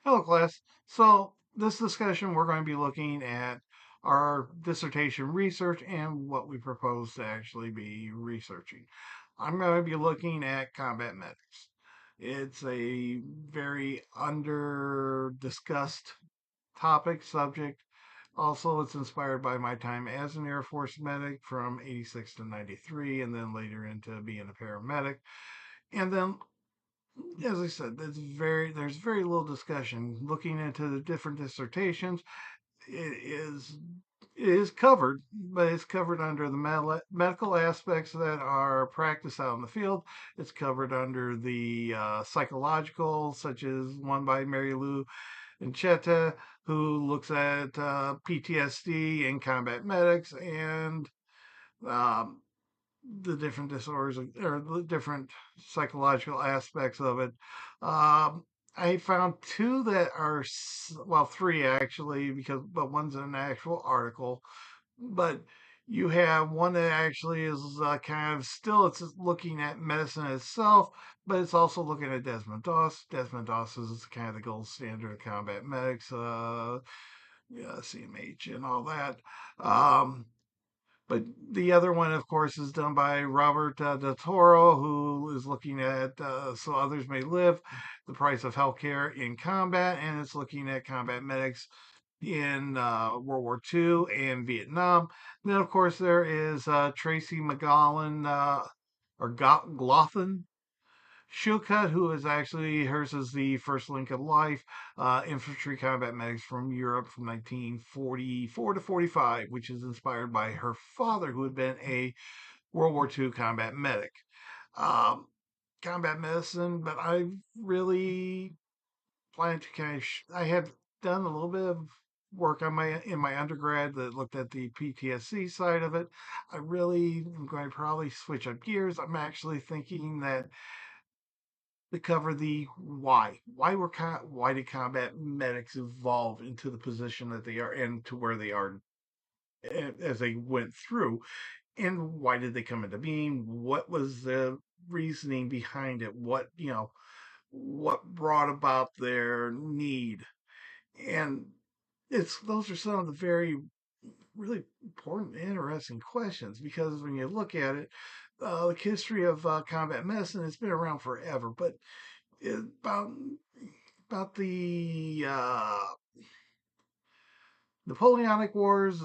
Hello, class. So, this discussion, we're going to be looking at our dissertation research and what we propose to actually be researching. I'm going to be looking at combat medics. It's a very under discussed topic, subject. Also, it's inspired by my time as an Air Force medic from 86 to 93, and then later into being a paramedic. And then as I said, there's very little discussion. Looking into the different dissertations, it is it is covered, but it's covered under the medical aspects that are practiced out in the field. It's covered under the psychological, such as one by Mary Lou Incheta, who looks at PTSD in combat medics and um, the different disorders or the different psychological aspects of it. I found two that are, well, three actually, because but one's an actual article. But you have one that actually is kind of still it's just looking at medicine itself, but it's also looking at Desmond Doss. Desmond Doss is kind of the gold standard of combat medics, yeah, CMH and all that. Um, but the other one, of course, is done by Robert Del Toro, who is looking at So Others May Live, the price of healthcare in combat, and it's looking at combat medics in World War II and Vietnam. And then, of course, there is Tracy McGowan or Glothen Shilcutt, who is actually hers is the first link of life, infantry combat medics from Europe from 1944 to 45, which is inspired by her father, who had been a World War II combat medic. Um, Combat medicine, but I really plan to I have done a little bit of work on my in my undergrad that looked at the PTSD side of it. I really am going to probably switch up gears. I'm actually thinking that to cover the why. Why did combat medics evolve into the position that they are and to where they are as they went through, and why did they come into being? What was the reasoning behind it? What brought about their need? And it's those are some of the very really important, interesting questions because when you look at it, the history of combat medicine has been around forever, but about the Napoleonic Wars,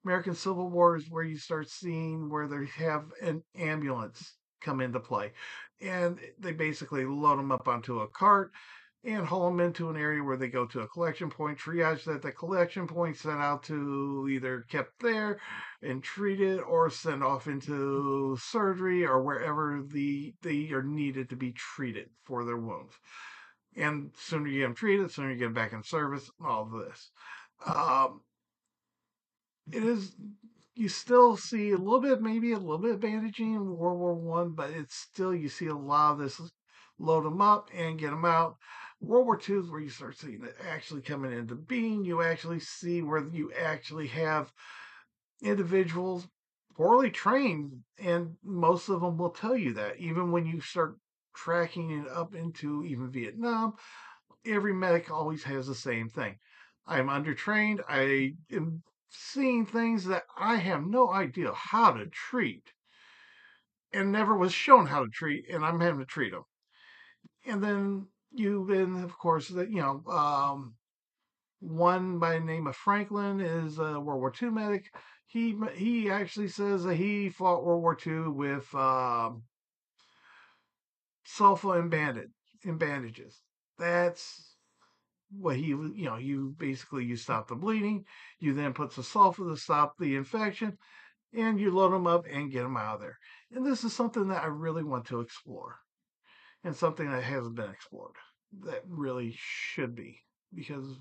American Civil War is where you start seeing where they have an ambulance come into play, and they basically load them up onto a cart and haul them into an area where they go to a collection point, triage that the collection point, sent out to either kept there and treated or sent off into surgery or wherever they are needed to be treated for their wounds. And sooner you get them treated, sooner you get them back in service, all of this. Um, it is you still see a little bit, maybe a little bit of bandaging in World War I, but it's still you see a lot of this load them up and get them out. World War II is where you start seeing it actually coming into being. You actually see where you actually have individuals poorly trained, and most of them will tell you that. Even when you start tracking it up into even Vietnam, every medic always has the same thing. I'm undertrained. I am seeing things that I have no idea how to treat and never was shown how to treat, and I'm having to treat them. And then, of course, one by the name of Franklin is a World War II medic. He actually says that he fought World War II with sulfa and bandages. That's what you basically you stop the bleeding, you then put the sulfa to stop the infection, and you load them up and get them out of there. And this is something that I really want to explore, and something that hasn't been explored that really should be because